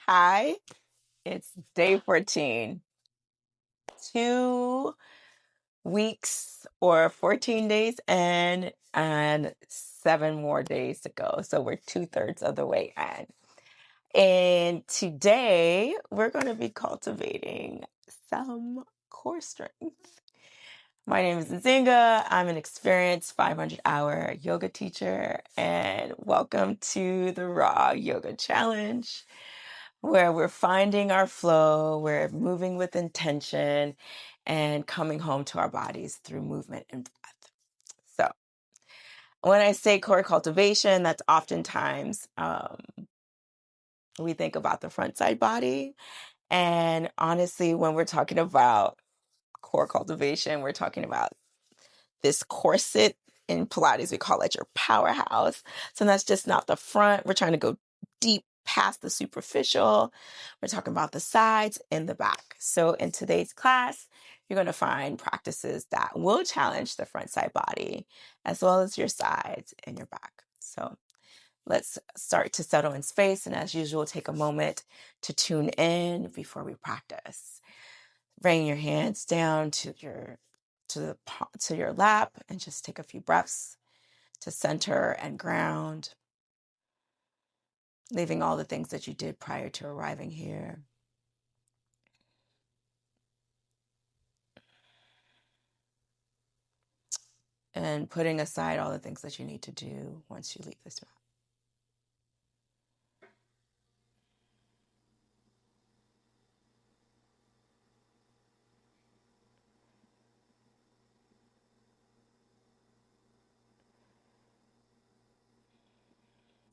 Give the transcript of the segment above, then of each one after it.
Hi, it's day 14. 2 weeks or 14 days and 7 more days to go. So we're 2/3 of the way in. And today we're going to be cultivating some core strength. My name is Nzingah. I'm an experienced 500-hour yoga teacher, and welcome to the Raw Yoga Challenge, where we're finding our flow, we're moving with intention, and coming home to our bodies through movement and breath. So, when I say core cultivation, that's oftentimes we think about the front side body. And honestly, when we're talking about core cultivation, we're talking about this corset. In Pilates, we call it your powerhouse. So that's just not the front. We're trying to go deep past the superficial. We're talking about the sides and the back. So in today's class, you're going to find practices that will challenge the front side body as well as your sides and your back. So let's start to settle in space. And as usual, take a moment to tune in before we practice. Bring your hands down to your lap and just take a few breaths to center and ground, leaving all the things that you did prior to arriving here. And putting aside all the things that you need to do once you leave this mat.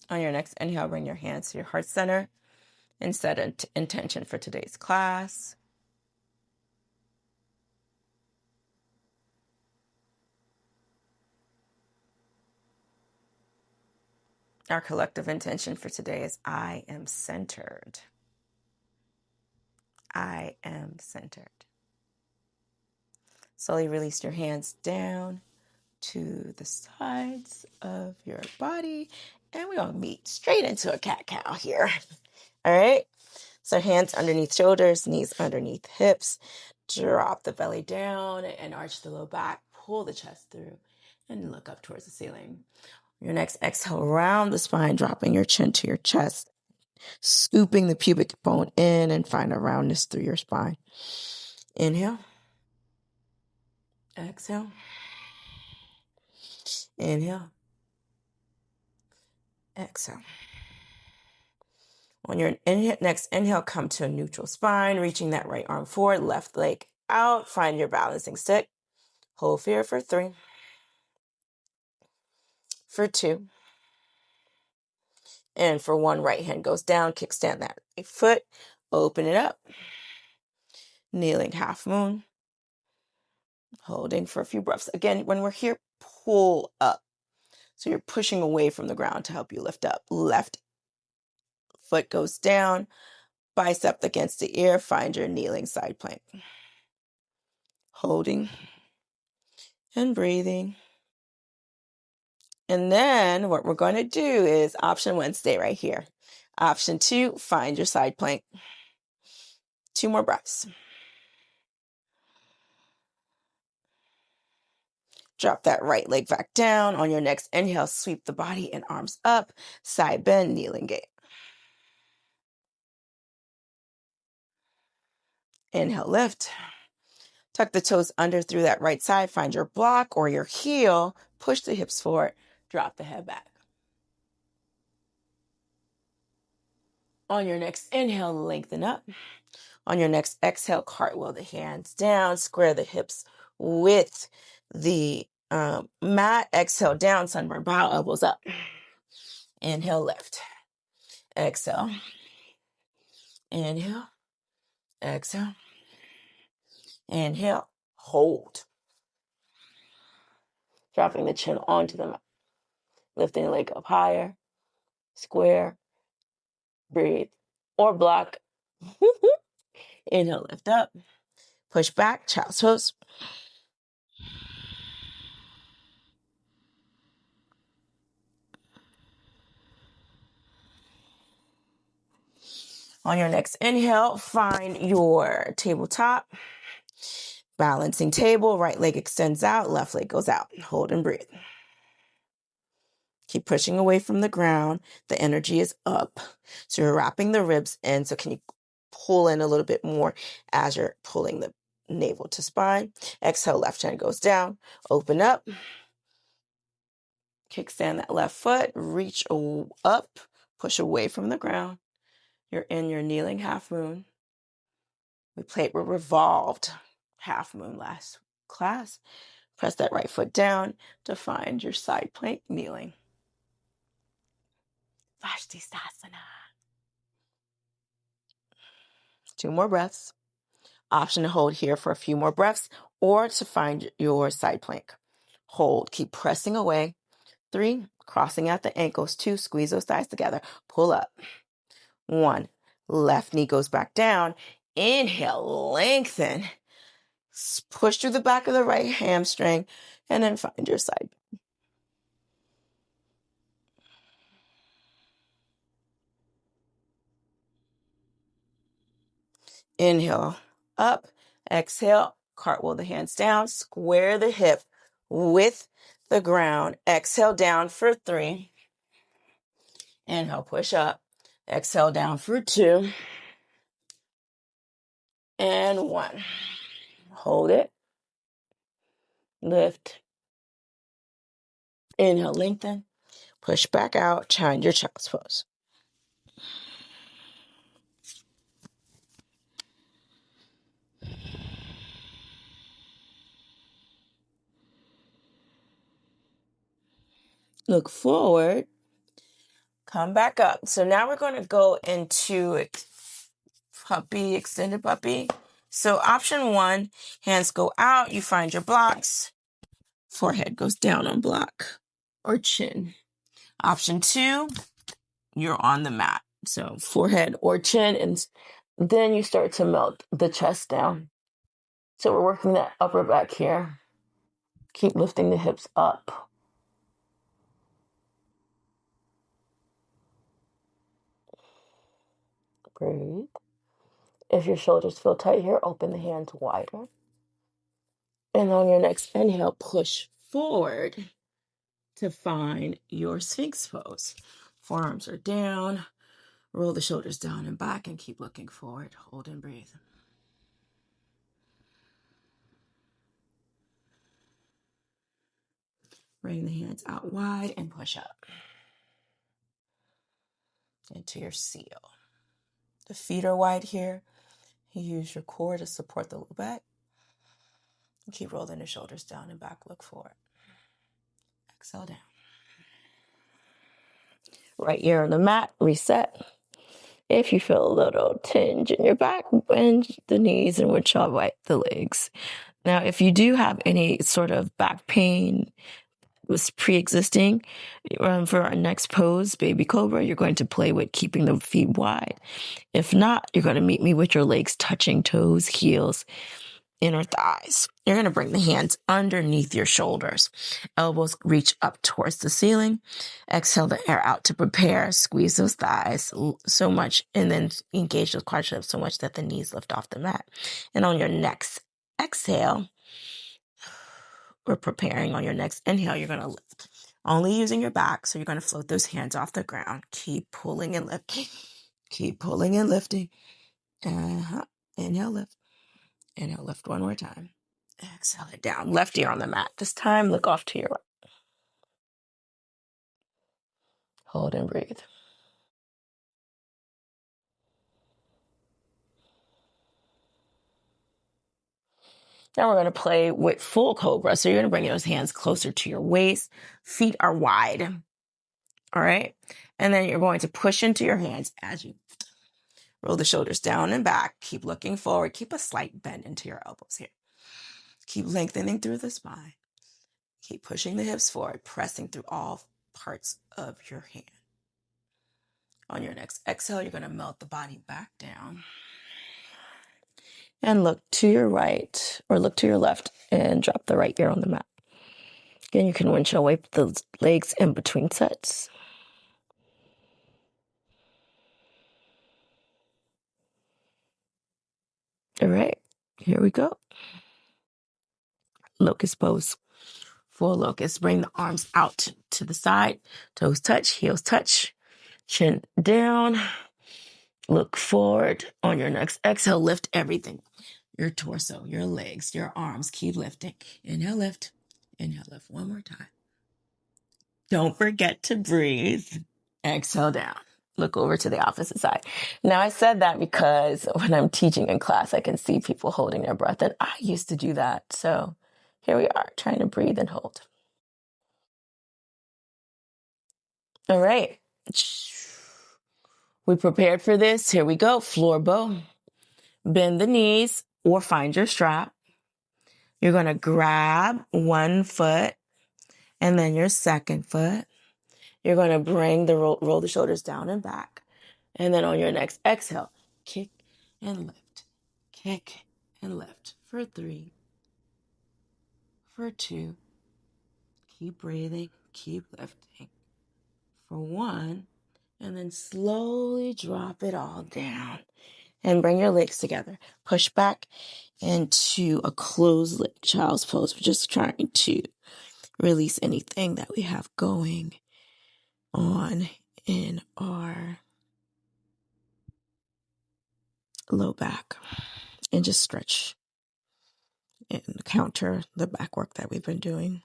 On your next inhale, bring your hands to your heart center and set an intention for today's class. Our collective intention for today is I am centered. I am centered. Slowly release your hands down to the sides of your body. And we're going to meet straight into a cat-cow here. All right. So hands underneath shoulders, knees underneath hips. Drop the belly down and arch the low back. Pull the chest through and look up towards the ceiling. Your next exhale, round the spine, dropping your chin to your chest. Scooping the pubic bone in and find a roundness through your spine. Inhale. Exhale. Inhale. Exhale. On your next inhale, come to a neutral spine, reaching that right arm forward, left leg out. Find your balancing stick. Hold here for 3, for 2, and for 1. Right hand goes down, kickstand that right foot, open it up. Kneeling half moon, holding for a few breaths. Again, when we're here, pull up. So you're pushing away from the ground to help you lift up. Left foot goes down, bicep against the ear, find your kneeling side plank. Holding and breathing. And then what we're going to do is option 1, stay right here. Option 2, find your side plank. 2 more breaths. Drop that right leg back down. On your next inhale, sweep the body and arms up. Side bend, kneeling gate. Inhale, lift. Tuck the toes under through that right side. Find your block or your heel. Push the hips forward. Drop the head back. On your next inhale, lengthen up. On your next exhale, cartwheel the hands down. Square the hips with the mat. Exhale down, sunburn bow, elbows up. Inhale, lift. Exhale. Inhale. Exhale. Inhale. Hold. Dropping the chin onto the mat. Lifting the leg up higher. Square. Breathe. Or block. Inhale, lift up. Push back, child's pose. On your next inhale, find your tabletop. Balancing table, right leg extends out, left leg goes out. Hold and breathe. Keep pushing away from the ground. The energy is up. So you're wrapping the ribs in. So can you pull in a little bit more as you're pulling the navel to spine? Exhale, left hand goes down. Open up. Kickstand that left foot. Reach up. Push away from the ground. You're in your kneeling half moon. We played with revolved half moon last class. Press that right foot down to find your side plank kneeling. Vastisthasana. 2 more breaths. Option to hold here for a few more breaths or to find your side plank. Hold. Keep pressing away. 3. Crossing out the ankles. 2. Squeeze those thighs together. Pull up. 1. Left knee goes back down. Inhale. Lengthen. Push through the back of the right hamstring and then find your side. Inhale, up. Exhale, cartwheel the hands down. Square the hip with the ground. Exhale down for 3. Inhale, push up. Exhale down for 2. And 1. Hold it. Lift. Inhale, lengthen. Push back out. Find your child's pose. Look forward. Come back up. So now we're going to go into puppy, extended puppy. So option 1, hands go out. You find your blocks. Forehead goes down on block or chin. Option 2, you're on the mat. So forehead or chin, and then you start to melt the chest down. So we're working that upper back here. Keep lifting the hips up. Breathe. If your shoulders feel tight here, open the hands wider. And on your next inhale, push forward to find your Sphinx pose. Forearms are down. Roll the shoulders down and back and keep looking forward. Hold and breathe. Bring the hands out wide and push up into your seal. The feet are wide here. You use your core to support the low back. Keep rolling the shoulders down and back. Look forward. Exhale down. Right ear on the mat. Reset. If you feel a little tinge in your back, bend the knees and would jaw wipe the legs. Now, if you do have any sort of back pain was pre-existing, for our next pose, baby cobra, you're going to play with keeping the feet wide. If not, you're going to meet me with your legs touching toes, heels, inner thighs. You're going to bring the hands underneath your shoulders. Elbows reach up towards the ceiling. Exhale the air out to prepare. Squeeze those thighs so much and then engage those quadriceps so much that the knees lift off the mat. And on your next exhale, we're preparing. On your next inhale, you're going to lift. Only using your back, so you're going to float those hands off the ground. Keep pulling and lifting. Keep pulling and lifting. Inhale, lift. Inhale, lift one more time. Exhale it down. Left ear on the mat. This time, look off to your right. Hold and breathe. Now we're going to play with full cobra. So you're going to bring those hands closer to your waist. Feet are wide. All right. And then you're going to push into your hands as you roll the shoulders down and back. Keep looking forward. Keep a slight bend into your elbows here. Keep lengthening through the spine. Keep pushing the hips forward, pressing through all parts of your hand. On your next exhale, you're going to melt the body back down. And look to your right or look to your left and drop the right ear on the mat. Again, you can windshield wipe the legs in between sets. All right, here we go. Locust pose. Full locust. Bring the arms out to the side. Toes touch, heels touch. Chin down. Look forward. On your next exhale, lift everything. Your torso, your legs, your arms. Keep lifting. Inhale, lift. Inhale, lift. One more time. Don't forget to breathe. Exhale down. Look over to the opposite side. Now, I said that because when I'm teaching in class, I can see people holding their breath, and I used to do that. So here we are, trying to breathe and hold. All right. We prepared for this. Here we go. Floor bow. Bend the knees or find your strap. You're going to grab one foot and then your second foot. You're going to bring the roll the shoulders down and back. And then on your next exhale, kick and lift. Kick and lift for 3, for 2. Keep breathing, keep lifting. For 1, and then slowly drop it all down. And bring your legs together. Push back into a closed leg child's pose. We're just trying to release anything that we have going on in our low back. And just stretch and counter the back work that we've been doing.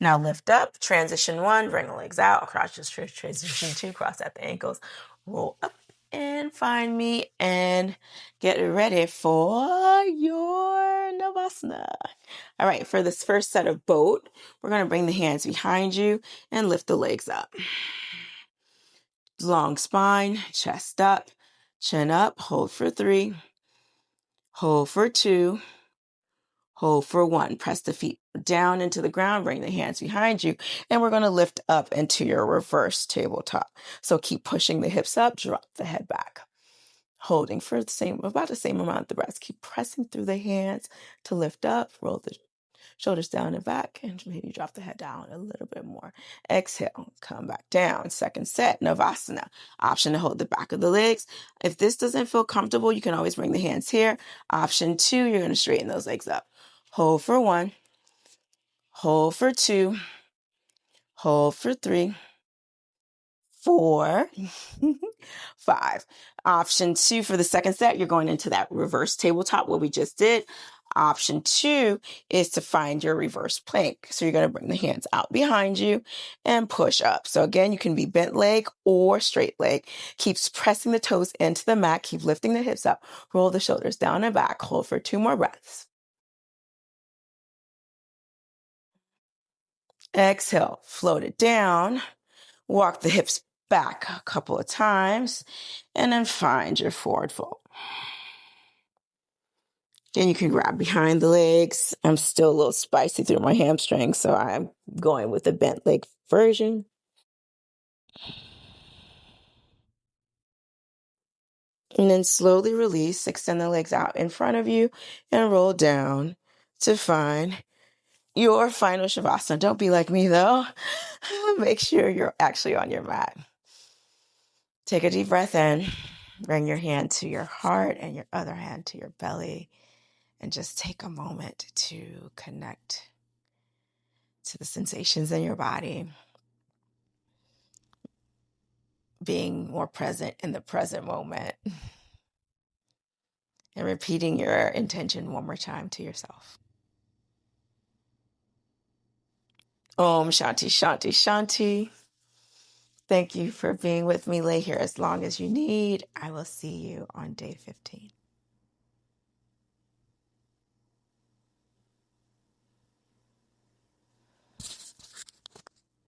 Now lift up, transition 1, bring the legs out, across your stretch, transition 2, cross at the ankles, roll up and find me and get ready for your Navasana. All right, for this first set of boat, we're going to bring the hands behind you and lift the legs up. Long spine, chest up, chin up, hold for 3, hold for 2, hold for 1. Press the feet down into the ground, bring the hands behind you, and we're going to lift up into your reverse tabletop. So keep pushing the hips up, drop the head back. Holding for about the same amount of the breath. Keep pressing through the hands to lift up, roll the shoulders down and back, and maybe drop the head down a little bit more. Exhale, come back down. Second set, Navasana. Option to hold the back of the legs. If this doesn't feel comfortable, you can always bring the hands here. Option 2, you're going to straighten those legs up. Hold for 1, hold for 2, hold for 3, 4, 5. Option 2 for the second set, you're going into that reverse tabletop, what we just did. Option 2 is to find your reverse plank. So you're going to bring the hands out behind you and push up. So again, you can be bent leg or straight leg. Keep pressing the toes into the mat. Keep lifting the hips up. Roll the shoulders down and back. Hold for 2 more breaths. Exhale, float it down. Walk the hips back a couple of times and then find your forward fold. Then you can grab behind the legs. I'm still a little spicy through my hamstrings, so I'm going with the bent leg version. And then slowly release, extend the legs out in front of you and roll down to find your final Shavasana. Don't be like me though. Make sure you're actually on your mat. Take a deep breath in. Bring your hand to your heart and your other hand to your belly. And just take a moment to connect to the sensations in your body. Being more present in the present moment. And repeating your intention one more time to yourself. Om Shanti Shanti Shanti. Thank you for being with me. Lay here as long as you need. I will see you on day 15.